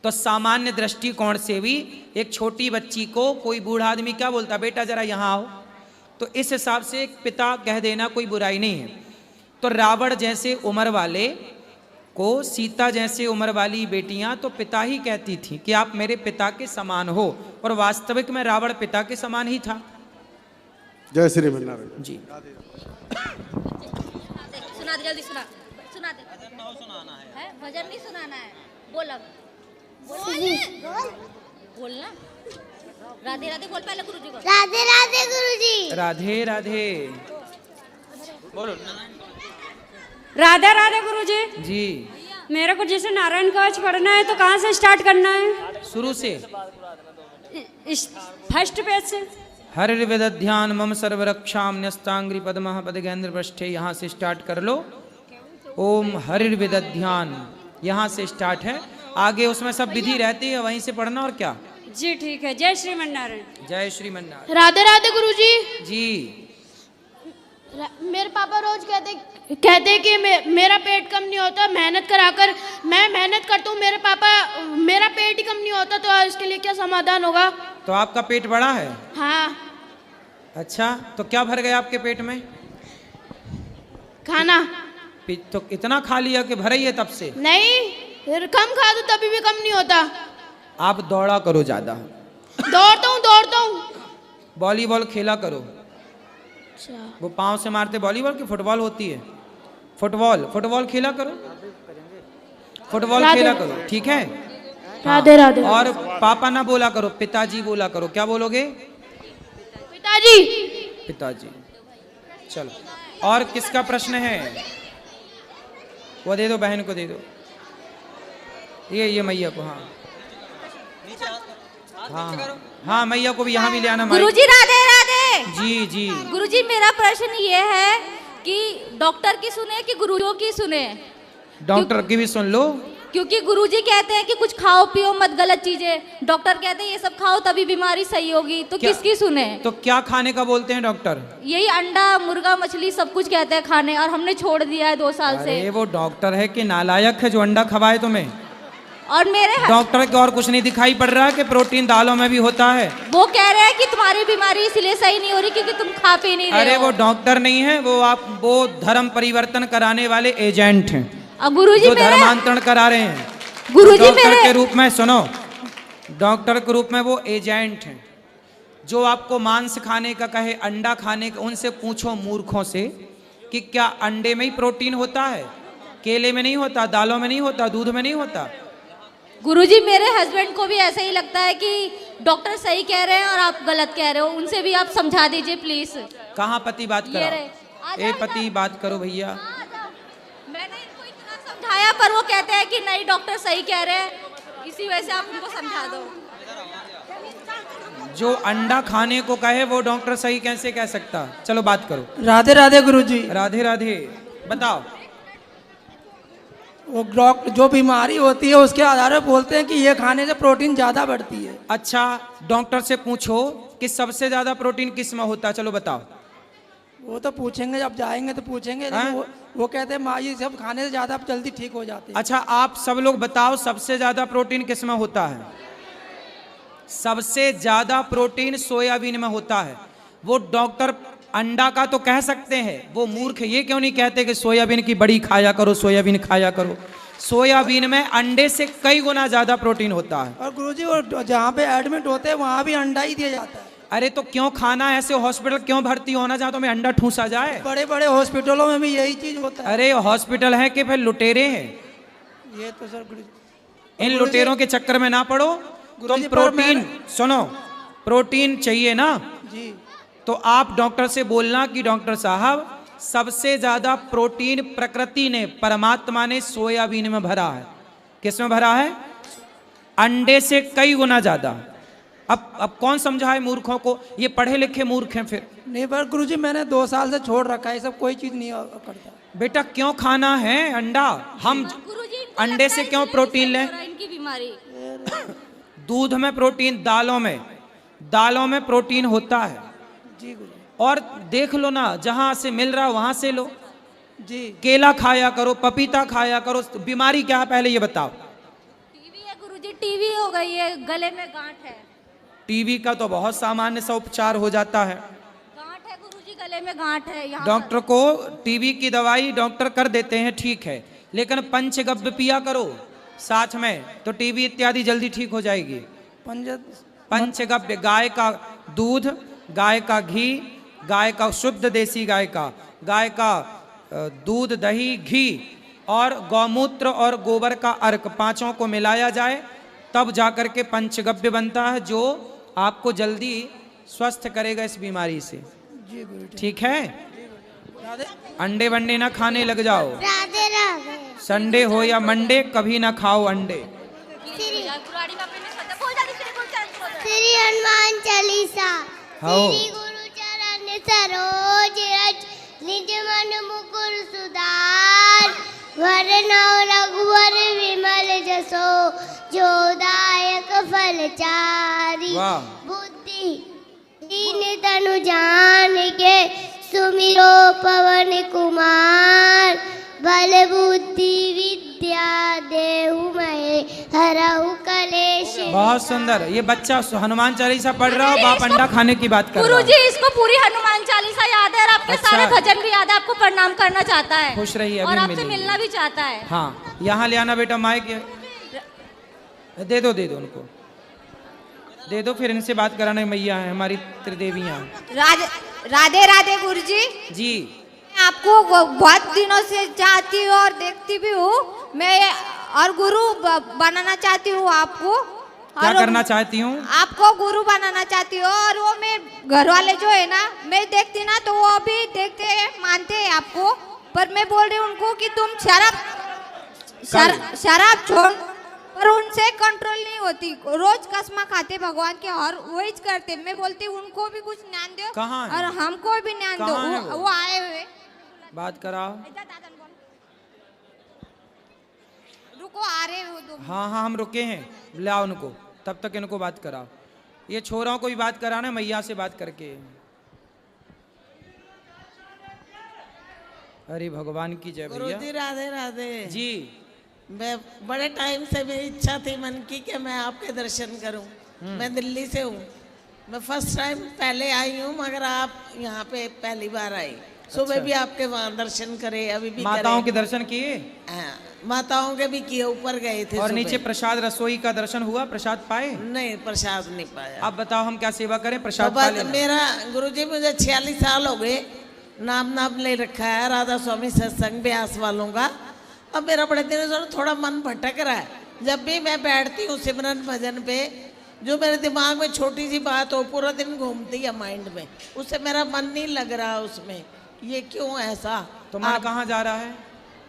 तो सामान्य दृष्टिकोण से भी एक छोटी बच्ची को कोई बूढ़ा आदमी क्या बोलता, बेटा जरा यहाँ आओ, तो इस हिसाब से एक पिता कह देना कोई बुराई नहीं है। तो रावण जैसे उम्र वाले को सीता जैसे उम्र वाली बेटियां तो पिता ही कहती थी कि आप मेरे पिता के समान हो, और वास्तविक में रावण पिता के समान ही था। जय श्री मन्नारायण जी। सुना दे, जल्दी सुना सुना दे। सुनाना है, भजन नहीं सुनाना है। बोल अब, बोलना। राधे राधे बोल पहले गुरुजी को। राधे राधे गुरुजी। राधे राधे बोलो। राधे राधे गुरुजी। जी। मेरे को जैसे नारायण कवच पढ़ना है तो कहाँ से स्टार्ट करना है? शुरू से, फर्स्ट पेज से। हरिर्विदध्यान मम सर्वरक्षाम न्यस्तांग्रि पद्मः पदगेंद्र पृष्ठे, यहाँ से स्टार्ट कर लो। ओम हरिर्विदध्यान यहाँ से स्टार्ट है, आगे उसमें सब विधि रहती है, वहीं से पढ़ना। और क्या? जी ठीक है। जय श्रीमन्नारायण। जय श्रीमन्नारायण। राधे राधे गुरुजी। जी। मेरे पापा रोज कहते कि मेरा पेट कम नहीं होता, मेहनत कराकर मैं मेहनत करता हूँ, मेरा पेट ही कम नहीं होता, तो इसके लिए क्या समाधान होगा? तो आपका पेट बड़ा है? हाँ। अच्छा, तो क्या भर गया आपके पेट में? खाना। तो इतना खा लिया कि भरा ही है तब से? नहीं, कम खा दो तभी भी कम नहीं होता। आप दौड़ा करो ज्यादा। दौड़ता हूँ। वॉलीबॉल खेला करो। अच्छा। वो पाँव से मारते वॉलीबॉल की फुटबॉल होती है? फुटबॉल खेला करो, फुटबॉल खेला करो, ठीक है? राधे राधे। और पापा ना बोला करो, पिताजी बोला करो। क्या बोलोगे? पिताजी। पिताजी। चलो, और किसका प्रश्न है? वो दे दो, बहन को दे दो। ये मैया को। हाँ मैया को भी यहाँ भी ले आना। गुरुजी राधे राधे। जी जी। गुरुजी मेरा प्रश्न ये है कि डॉक्टर की सुने कि गुरुओं की सुने? डॉक्टर की भी सुन लो, क्योंकि गुरुजी कहते हैं कि कुछ खाओ पियो मत, गलत चीजें। डॉक्टर कहते हैं ये सब खाओ तभी बीमारी सही होगी, तो किसकी सुने? तो क्या खाने का बोलते हैं डॉक्टर? यही अंडा मुर्गा मछली सब कुछ कहते हैं खाने, और हमने छोड़ दिया है 2 साल से। अरे वो डॉक्टर है कि नालायक है जो अंडा खवाए तुम्हें? और मेरे डॉक्टर को और कुछ नहीं दिखाई पड़ रहा कि प्रोटीन दालों में भी होता है? वो कह रहे हैं कि तुम्हारी बीमारी इसलिए सही नहीं हो रही क्योंकि तुम खा पी नहीं रहे अरे हो। वो डॉक्टर नहीं है, वो धर्म परिवर्तन कराने वाले एजेंट हैं, गुरुजी जो धर्मांतरण करा रहे हैं। गुरुजी डॉक्टर मेरे के रूप में, सुनो, डॉक्टर के रूप में वो एजेंट हैं। जो आपको मांस खाने का कहे, अंडा खाने का, उनसे पूछो मूर्खों से कि क्या अंडे में ही प्रोटीन होता है? केले में नहीं होता, दालों में नहीं होता, दूध में नहीं होता? गुरुजी मेरे हस्बैंड को भी ऐसा ही लगता है कि डॉक्टर सही कह रहे हैं और आप गलत कह रहे हो, उनसे भी आप समझा दीजिए प्लीज। कहाँ पति बात करा? ए पति बात करो भैया। मैंने इनको इतना समझाया पर वो कहते हैं कि नहीं डॉक्टर सही कह रहे हैं, इसी वजह से आप उनको समझा दो। जो अंडा खाने को कहे वो डॉक्टर सही कैसे कह सकता? चलो बात करो। राधे राधे गुरुजी। राधे राधे। बताओ। वो जो बीमारी होती है उसके आधार पर बोलते हैं कि ये खाने से प्रोटीन ज्यादा बढ़ती है। अच्छा, डॉक्टर से पूछो कि सबसे ज्यादा प्रोटीन किस में होता है? चलो बताओ। वो तो पूछेंगे, जब जाएंगे तो पूछेंगे, लेकिन वो कहते हैं माँ ये सब खाने से ज्यादा जल्दी ठीक हो जाते हैं। अच्छा, आप सब लोग बताओ सबसे ज्यादा प्रोटीन किस में होता है? सबसे ज्यादा प्रोटीन सोयाबीन में होता है। वो डॉक्टर अंडा का तो कह सकते हैं, वो मूर्ख ये क्यों नहीं कहते कि सोयाबीन की बड़ी खाया करो, सोयाबीन खाया करो? सोयाबीन में अंडे से कई गुना ज्यादा प्रोटीन होता है। और गुरुजी वो जहाँ पे एडमिट होते हैं वहाँ भी अंडा ही दिया जाता है। अरे तो क्यों खाना? ऐसे हॉस्पिटल क्यों भर्ती होना जहाँ तुम्हें अंडा ठूसा जाए? बड़े बड़े हॉस्पिटलों में भी यही चीज होता है। अरे हॉस्पिटल है कि फिर लुटेरे हैं? ये तो सर गुरुजी, इन लुटेरों के चक्कर में ना पड़ो। तुम प्रोटीन, सुनो, प्रोटीन चाहिए ना जी, तो आप डॉक्टर से बोलना कि डॉक्टर साहब सबसे ज्यादा प्रोटीन प्रकृति ने, परमात्मा ने सोयाबीन में भरा है। किस में भरा है? अंडे से कई गुना ज्यादा। अब कौन समझाए मूर्खों को? ये पढ़े लिखे मूर्ख हैं फिर। नहीं पर गुरुजी मैंने 2 साल से छोड़ रखा है, ये सब कोई चीज नहीं करता। बेटा क्यों खाना है अंडा? हम अंडे से क्यों प्रोटीन लें? इनकी बीमारी दूध में प्रोटीन, दालों में प्रोटीन होता है। जी गुरुजी। और देख लो ना, जहां से मिल रहा वहां से लो जी। केला खाया करो, पपीता खाया करो। बीमारी क्या है पहले ये बताओ। टीवी है गुरुजी, टीवी हो गई है, गले में गांठ है। टीवी का तो बहुत सामान्य सा उपचार हो जाता है। गांठ है गुरुजी, गले में गांठ है यहाँ डॉक्टर को टीवी की दवाई डॉक्टर कर देते हैं, ठीक है, लेकिन पंचगव्य पिया करो साथ में, तो टीवी इत्यादि जल्दी ठीक हो जाएगी। पंच पंचगव्य, गाय का दूध, गाय का घी, गाय का शुद्ध देसी गाय का दूध, दही, घी और गौमूत्र और गोबर का अर्क, पांचों को मिलाया जाए तब जाकर के पंचगव्य बनता है, जो आपको जल्दी स्वस्थ करेगा इस बीमारी से। जी गुरु जी। ठीक है, राधे अंडे वंडे ना खाने लग जाओ। राधे राधे। संडे हो या मंडे कभी ना खाओ अंडे। श्री हनुमान चालीसा। हाँ। श्री गुरु चरण सरोज रज, निज मन मुकुर सुधार, वरनौ रघुवर विमल जसो, जो दायक फल चारि। वाह। बुद्धि दीन तनु जानिके, सुमिरो पवन कुमार, बल बुद्धि विद्या देहु मैं, हरहु कलेश। बहुत सुंदर, ये बच्चा हनुमान चालीसा पढ़ रहा हो, बाप अंडा खाने की बात कर रहा गुरुजी, है। इसको पूरी हनुमान चालीसा याद है और आपके अच्छा। सारे भजन भी याद है, आपको प्रणाम करना चाहता है। खुश रहिए, अभी और आपसे मिलेंगे। मिलना भी चाहता है। हाँ, यहाँ ले आना बेटा, माइक दे दो उनको दे दो, फिर इनसे बात कराने मैया है हमारी त्रिदेवियाँ। राधे राधे गुरुजी। जी, आपको बहुत दिनों से चाहती हूँ और देखती भी हूँ मैं, और गुरु बनाना चाहती हूँ आपको। क्या और करना चाहती हूँ? आपको गुरु बनाना चाहती हूँ। और वो मैं घर वाले जो है ना, मैं देखती ना तो वो भी देखते हैं, मानते हैं आपको, पर मैं बोल रही हूँ उनको कि तुम शराब छोड़, पर उनसे कंट्रोल नहीं होती, रोज कसमा खाते भगवान के और वही करते। मैं बोलती हूँ उनको भी कुछ ज्ञान दो। कहाँ है? और हमको भी ज्ञान दो। कहाँ है वो? वो आए हुए। बात कराओ। रुको, आ रहे हो दो। हाँ हाँ, हम रुके हैं, लाओ उनको, तब तक इनको बात कराओ। ये छोराओं को भी बात कराना, मैया से बात करके। अरे भगवान की जय भैया। गुरुजी राधे राधे जी, मैं बड़े टाइम से मेरी इच्छा थी मन की कि मैं आपके दर्शन करूं। मैं दिल्ली से हूँ, मैं फर्स्ट टाइम पहले आई हूँ, मगर आप यहाँ पे पहली बार आई। सुबह भी आपके वहाँ दर्शन करे, अभी भी माताओं के करे। दर्शन किए हाँ, माताओं के भी किए, ऊपर गए थे और सुबह। नीचे प्रसाद रसोई का दर्शन हुआ, प्रसाद पाए? नहीं, प्रसाद नहीं पाया। आप बताओ हम क्या सेवा करें, तो प्रसाद पा बस लेना। मेरा गुरुजी, मुझे 46 साल हो गए, नाम ले रखा है राधा स्वामी सत्संग ब्यास वालों का। अब मेरा बड़े दिनों से थोड़ा मन भटक रहा है। जब भी मैं बैठती हूँ सिमरन भजन पे, जो मेरे दिमाग में छोटी सी बात हो पूरा दिन घूमती है माइंड में, उससे मेरा मन नहीं लग रहा उसमें। ये क्यों ऐसा? तो मन कहाँ जा रहा है?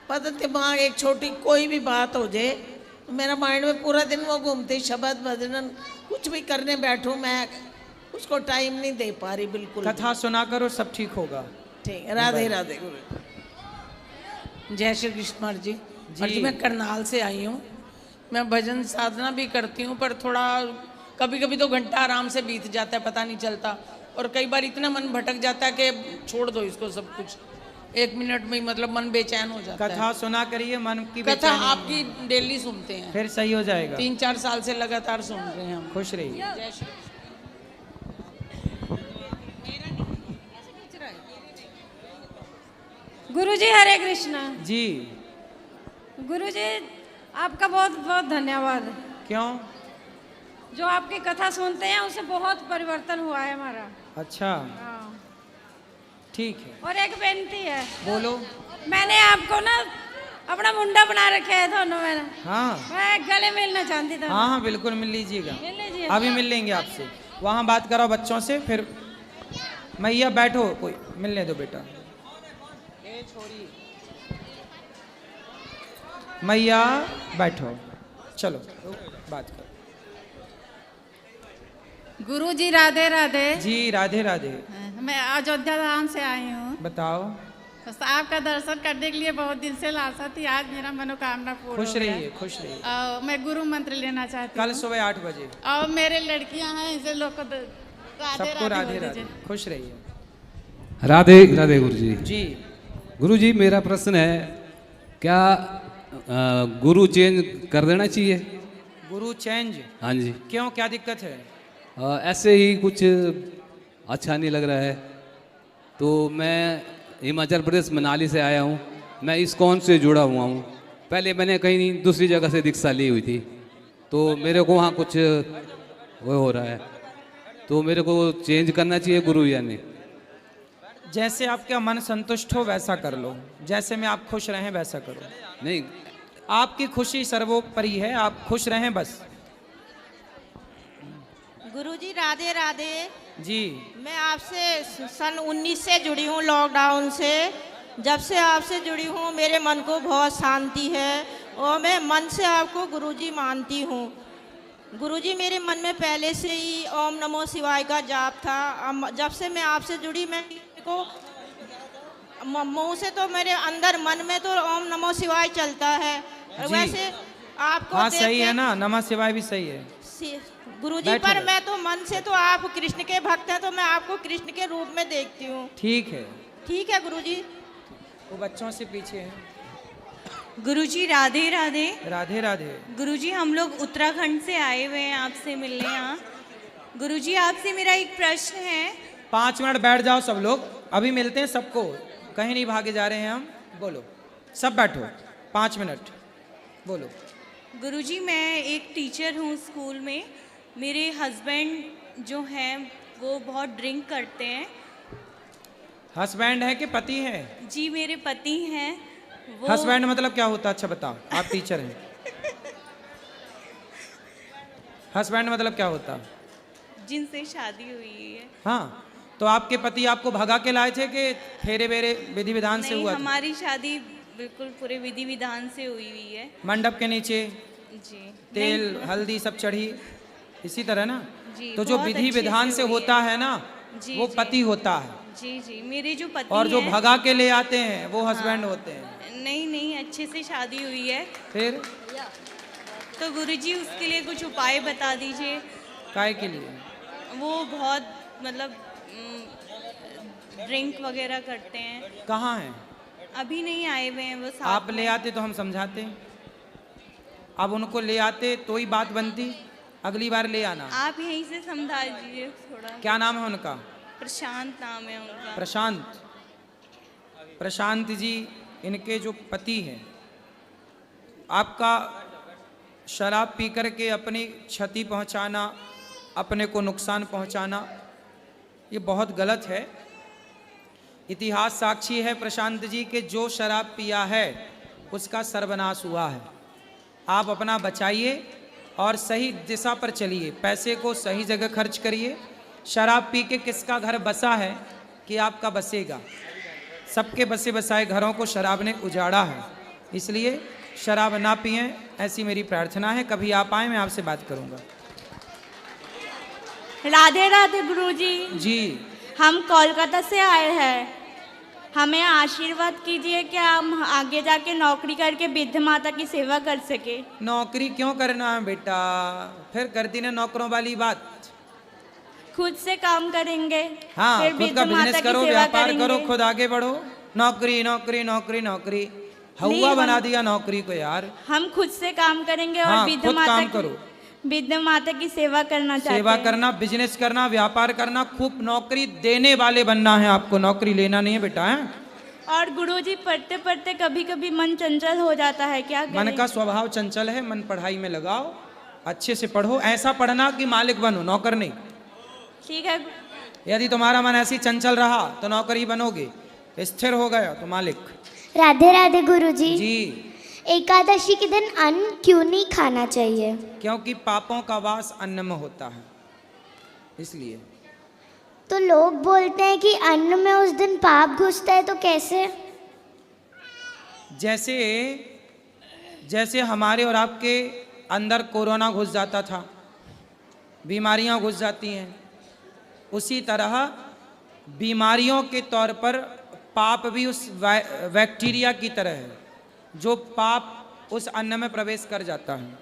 पता, दिमाग एक छोटी कोई भी बात हो जाए तो मेरा माइंड में पूरा दिन वो घूमती, शब्द भजन कुछ भी करने बैठूं मैं उसको टाइम नहीं दे पा रही बिल्कुल। कथा सुना करो, सब ठीक होगा। ठीक, राधे राधे गुरु। जय श्री कृष्ण जी। और जी, मैं करनाल से आई हूँ। मैं भजन साधना भी करती हूँ, पर थोड़ा कभी कभी तो घंटा आराम से बीत जाता है, पता नहीं चलता। और कई बार इतना मन भटक जाता है कि छोड़ दो इसको सब कुछ, 1 मिनट में ही मतलब मन बेचैन हो जाता है। कथा सुना करिए, मन की कथा बेचैनी आपकी डेली सुनते हैं, फिर सही हो जाएगा। 3-4 साल से लगातार सुन रहे हैं हम। खुश रहिए। जय श्री गुरुजी हरे कृष्णा। जी, गुरुजी आपका बहुत बहुत धन्यवाद। क्यों? जो आपकी कथा सुनते हैं उससे बहुत परिवर्तन हुआ है हमारा। अच्छा, हाँ। ठीक है, और एक बेनती है। बोलो। मैंने आपको ना अपना मुंडा बना रखे है दोनों में। हाँ मैं गले मिलना चाहती था। हाँ हाँ, बिल्कुल मिल लीजिएगा, मिल लीजिए। अभी मिल लेंगे आपसे। वहाँ बात कराओ बच्चों से, फिर मैया बैठो, कोई मिलने दो बेटा। मैया बैठो, चलो बात करो। गुरुजी राधे राधे। जी राधे राधे। मैं अयोध्या धाम से आई हूँ। बताओ। तो आपका दर्शन करने के लिए बहुत दिन से लालसा थी, आज मेरा मनोकामना पूर्ण खुश हो गया। रहिए, खुश रहिए। मैं गुरु मंत्र लेना चाहती हूँ। कल सुबह 8 बजे। और मेरे लड़कियां हैं, इसे लोग को सबको राधे राधे, खुश रहिए। राधे राधे गुरुजी। जी गुरुजी, मेरा प्रश्न है, क्या गुरु चेंज कर देना चाहिए? गुरु चेंज, हाँ जी। क्यों, क्या दिक्कत है? ऐसे ही कुछ अच्छा नहीं लग रहा है। तो मैं हिमाचल प्रदेश मनाली से आया हूँ। मैं इस्कॉन से जुड़ा हुआ हूँ। पहले मैंने कहीं दूसरी जगह से दीक्षा ली हुई थी, तो मेरे को वहाँ कुछ वो हो रहा है, तो मेरे को चेंज करना चाहिए गुरु या नहीं? जैसे आपका मन संतुष्ट हो वैसा कर लो, जैसे में आप खुश रहें वैसा करो। नहीं, आपकी खुशी सर्वोपरि है, आप खुश रहें बस। गुरुजी राधे राधे जी। मैं आपसे सन 19 से जुड़ी हूँ, लॉकडाउन से। जब से आपसे जुड़ी हूँ मेरे मन को बहुत शांति है और मैं मन से आपको गुरुजी मानती हूँ। गुरुजी मेरे मन में पहले से ही ओम नमो शिवाय का जाप था। जब से मैं आपसे जुड़ी मैं को मुँह से तो मेरे अंदर मन में तो ओम नमो शिवाय चलता है। और वैसे आपको हाँ सही है ना, नमः शिवाय भी सही है गुरुजी, पर मैं तो मन से तो आप कृष्ण के भक्त हैं, तो मैं आपको कृष्ण के रूप में देखती हूँ। ठीक है, ठीक है गुरुजी। वो बच्चों से पीछे है। गुरुजी राधे राधे। राधे राधे। गुरुजी हम लोग उत्तराखंड से आए हुए हैं आपसे मिलने यहाँ। गुरुजी आपसे मेरा एक प्रश्न है। 5 मिनट बैठ जाओ सब लोग, अभी मिलते हैं सबको, कहीं नहीं भागे जा रहे हैं हम। बोलो, सब बैठो, 5 मिनट बोलो। गुरुजी मैं एक टीचर हूँ स्कूल में। मेरे हस्बैंड जो हैं वो बहुत ड्रिंक करते हैं। हस्बैंड है कि पति है? जी मेरे पति हैं। वो हस्बैंड मतलब क्या होता है? अच्छा बताओ, आप टीचर हैं। हस्बैंड मतलब क्या होता है? जिनसे शादी हुई है। हाँ, तो आपके पति आपको भगा के लाए थे कि फेरे वेरे विधि विधान से हुआ था? हमारी शादी बिल्कुल पूरे विधि विधान से हुई हुई है। मंडप के नीचे जी तेल हल्दी सब चढ़ी, इसी तरह ना? जी, तो जो बहुत विधि अच्छे विधान से हुई होता है ना, जी, वो जी। पति होता है। जी जी मेरे जो पति और जो हैं- भगा के ले आते हैं वो हस्बैंड होते हैं। नहीं नहीं अच्छे से शादी हुई है। फिर तो गुरुजी उसके लिए कुछ उपाय बता दीजिए। काय के लिए? वो बहुत मतलब ड्रिंक वगैरह करते हैं। कहाँ हैं? अभी नहीं आए हुए हैं वो साथ आप ले में। आते तो हम समझाते। अब उनको ले आते तो ही बात बनती, अगली बार ले आना। आप यहीं से समझा दीजिए थोड़ा। क्या नाम है उनका? प्रशांत नाम है उनका। प्रशांत। प्रशांत जी, इनके जो पति हैं, आपका शराब पी कर के अपनी क्षति पहुंचाना, अपने को नुकसान पहुंचाना, ये बहुत गलत है। इतिहास साक्षी है प्रशांत जी के जो शराब पिया है उसका सर्वनाश हुआ है। आप अपना बचाइए और सही दिशा पर चलिए, पैसे को सही जगह खर्च करिए। शराब पी के किसका घर बसा है कि आपका बसेगा? सबके बसे बसाए घरों को शराब ने उजाड़ा है, इसलिए शराब ना पिएं, ऐसी मेरी प्रार्थना है। कभी आप आए, मैं आपसे बात करूंगा। राधे राधे गुरुजी। जी। हम कोलकाता से आए हैं, हमें आशीर्वाद कीजिए कि हम आगे जाके नौकरी करके वृद्ध माता की सेवा कर सके। नौकरी क्यों करना है बेटा? फिर करती ना नौकरों वाली बात। खुद से काम करेंगे, हाँ, फिर खुद वृद्ध का माता बिजनेस की करो, सेवा व्यापार करेंगे। करो, खुद आगे बढ़ो। नौकरी नौकरी नौकरी नौकरी, हवा बना दिया नौकरी को यार। हम खुद से काम करेंगे और हाँ, वृद्ध खुद माता काम की- करो। वृद्ध माता की सेवा करना चाहते सेवा हैं। करना, बिजनेस करना, व्यापार करना, खूब नौकरी देने वाले बनना है आपको, नौकरी लेना नहीं है बेटा। है और गुरुजी पढ़ते पढ़ते कभी कभी मन चंचल हो जाता है, क्या मन करें? का स्वभाव चंचल है, मन पढ़ाई में लगाओ, अच्छे से पढ़ो। ऐसा पढ़ना कि मालिक बनो, नौकर नहीं। ठीक है। यदि तुम्हारा मन ऐसी चंचल रहा तो नौकर ही बनोगे, स्थिर हो गया तो मालिक। राधे राधे गुरुजी। जी। एकादशी के दिन अन्न क्यों नहीं खाना चाहिए? क्योंकि पापों का वास अन्न में होता है, इसलिए। तो लोग बोलते हैं कि अन्न में उस दिन पाप घुसता है, तो कैसे? जैसे जैसे हमारे और आपके अंदर कोरोना घुस जाता था, बीमारियां घुस जाती हैं, उसी तरह बीमारियों के तौर पर पाप भी उस बैक्टीरिया की तरह है, जो पाप उस अन्न में प्रवेश कर जाता है।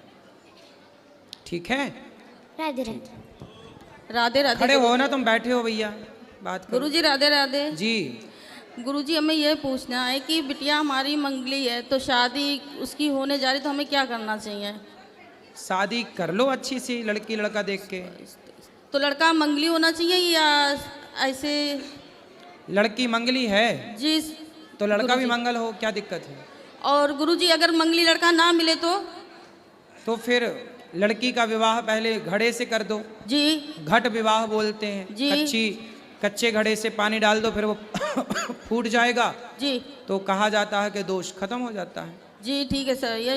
ठीक है? राधे राधे। राधे राधे। खड़े हो ना, तुम बैठे हो भैया, बात करो। गुरुजी राधे राधे। जी। गुरुजी हमें यह पूछना है कि बिटिया हमारी मंगली है, तो शादी उसकी होने जा रही, तो हमें क्या करना चाहिए? शादी कर लो अच्छी सी लड़की लड़का देख के। तो लड़का मंगली होना चाहिए या ऐसे? लड़की मंगली है जी। तो लड़का भी गुरुजी। मंगल हो, क्या दिक्कत है? और गुरुजी अगर मंगली लड़का ना मिले तो फिर लड़की का विवाह पहले घड़े से कर दो जी। घट विवाह बोलते हैं जी। कच्चे घड़े से पानी डाल दो, फिर वो फूट जाएगा जी। तो कहा जाता है कि दोष खत्म हो जाता है। जी ठीक है सर, ये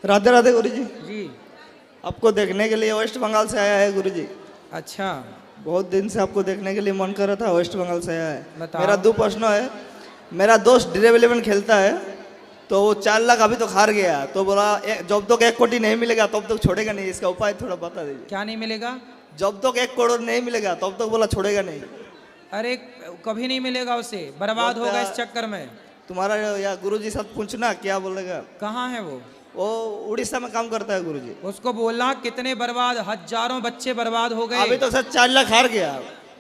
राधे राधे गुरुजी। जी आपको देखने के लिए वेस्ट बंगाल से आया है गुरुजी। अच्छा, बहुत दिन से आपको देखने के लिए मन कर रहा था, वेस्ट बंगाल से आया है। बताओ। मेरा 2 प्रश्न है। मेरा दोस्त ड्रीम 11 खेलता है, तो वो 4 लाख अभी तो हार गया, तो बोला जब तक 1 कोटी नहीं मिलेगा तब तक छोड़ेगा नहीं। इसका उपाय थोड़ा बता दीजिए। क्या नहीं मिलेगा? जब तक 1 करोड़ नहीं मिलेगा तब तक बोला छोड़ेगा नहीं। अरे कभी नहीं मिलेगा उसे, बर्बाद होगा इस चक्कर में। तुम्हारा या गुरुजी साथ पूछना क्या बोलेगा। कहाँ है वो उड़ीसा में काम करता है गुरुजी। उसको बोलना कितने बर्बाद, हजारों बच्चे बर्बाद हो गए। अभी तो सर 4 लाख हार गया।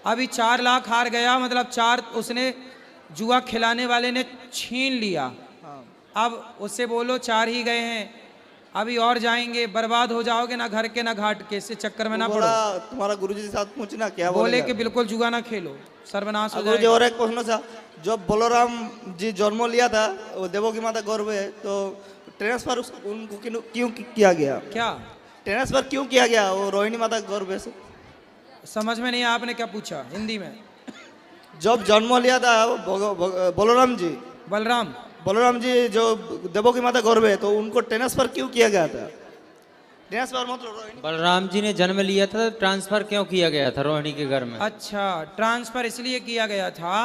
अभी 4 लाख हार गया, मतलब 4 उसने जुआ खिलाने वाले ने छीन लिया। अब उससे बोलो 4 ही गए हैं, अभी और जाएंगे, बर्बाद हो जाओगे ना घर के ना घाट के, इससे चक्कर में ना पड़ो। तुम्हारा गुरुजी के साथ पूछना क्या बोले कि बिल्कुल जुआ ना खेलो, सर्वनाश हो गुरुजी। जाएगा। और एक प्रश्न था, जब बलराम जी जन्म लिया था, वो देवों की माता गर्भ है, तो ट्रांसफर उनको क्यों किया गया? क्या ट्रांसफर क्यों किया गया वो रोहिणी माता गर्भ से? समझ में नहीं आया, आपने क्या पूछा हिंदी में? जब जन्म लिया था बलराम जी जो देवों की माता गर्भ है, तो उनको ट्रांसफर क्यों किया गया था? ट्रांसफर मतलब बलराम जी ने जन्म लिया था, तो ट्रांसफर क्यों किया गया था रोहिणी के घर में? अच्छा, ट्रांसफर इसलिए किया गया था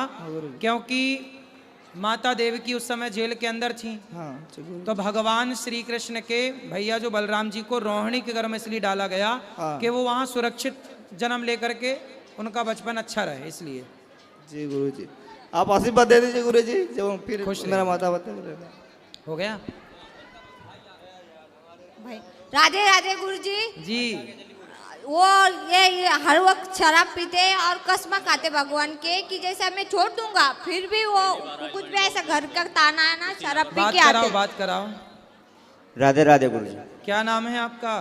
क्योंकि माता देवकी उस समय जेल के अंदर थी। तो भगवान श्री कृष्ण के भैया जो बलराम जी को रोहिणी के घर में इसलिए डाला गया कि वो वहाँ सुरक्षित जन्म लेकर के उनका बचपन अच्छा रहे, इसलिए। जी गुरुजी, आप आशीर्वाद दे दीजिए गुरुजी, जब फिर मेरा माता बता हो गया। भाई राधे राधे गुरुजी। जी। वो ये हर वक्त शराब पीते हैं और कसम खाते भगवान के कि जैसे मैं छोड़ दूंगा, फिर भी वो कुछ भी ऐसा घर का ताना है ना, शराब पी के आते। बात कराओ। राधे राधे गुरुजी। क्या नाम है आपका?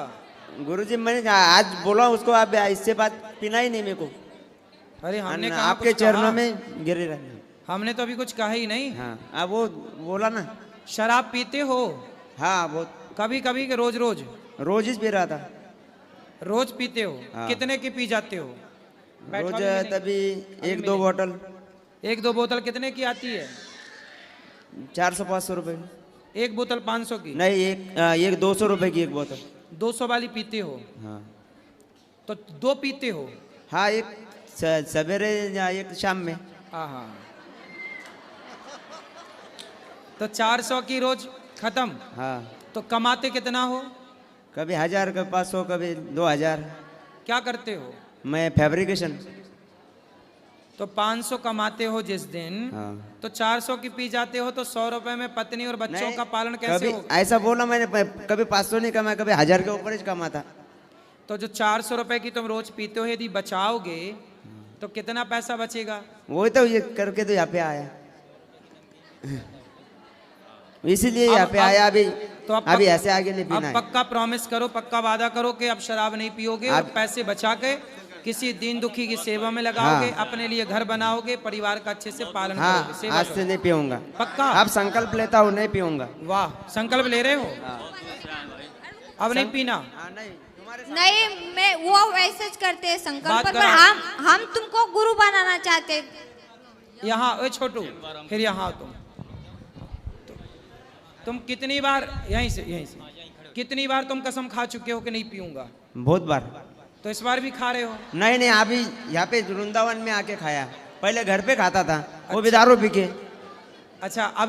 गुरुजी मैंने आज बोला उसको, आप इससे बात पीना ही नहीं मेरे को। अरे हमने कहा आपके चरणों में गिरे रहने। हमने तो अभी कुछ कहा ही नहीं। हाँ, अब वो बोला ना। शराब पीते हो? हाँ, वो कभी कभी के रोज रोज? रोज ही पी रहा था। रोज पीते हो? हाँ। कितने की पी जाते हो? रोज तभी 1-2 बोतल। 1-2 बोतल कितने की आती है? 400-500 रुपए। एक बोतल 500 की? नहीं, एक 200 रुपए की एक बोतल। 200 वाली पीते हो? हाँ। तो 2 पीते हो? हाँ, एक सवेरे या एक शाम में। हाँ। तो 400 की रोज खत्म। हाँ। तो कमाते कितना हो? कभी 1000, कभी 500, कभी 2000। क्या करते हो? मैं फैब्रिकेशन। तो 500 कमाते हो जिस दिन, हाँ। तो 400 की पी जाते हो, तो 100 रुपए में पत्नी और बच्चों का पालन कैसे कभी होगा? ऐसा बोला मैंने, कभी 500 नहीं कमाया, कभी 1000 के ऊपर ही कमाता। तो जो 400 रुपए की तुम रोज पीते हो, यदि बचाओगे तो कितना पैसा बचेगा? वही तो ये करके तो यहाँ पे आया, इसीलिए यहाँ पे आया। अभी तो अभी ऐसे आगे नहीं पीना अब पक्का प्रॉमिस करो, पक्का वादा करो कि अब शराब नहीं पियोगे और पैसे बचा के किसी दीन दुखी की सेवा में लगाओगे। हाँ। अपने लिए घर बनाओगे, परिवार का अच्छे से पालन हाँ, करोगे, सेवा आज से नहीं पीऊंगा। पक्का? अब संकल्प लेता हूँ, नहीं पीऊंगा। वाह, संकल्प ले रहे हो? अब नहीं पीना? नहीं, मैं वो वैसे करते हैं संकल्प, पर हम तुमको गुरु बनाना चाहते हैं। यहाँ ओए छोटू, फिर यहाँ आओ तुम कितनी बार यहीं से कितनी बार तुम कसम खा चुके हो कि नहीं पीऊंगा? बहुत बार। तो इस बार भी खा रहे हो? नहीं, अभी यहाँ पे वृंदावन में आके खाया, पहले घर पे खाता था, वो भी दारू पी के। अच्छा, अब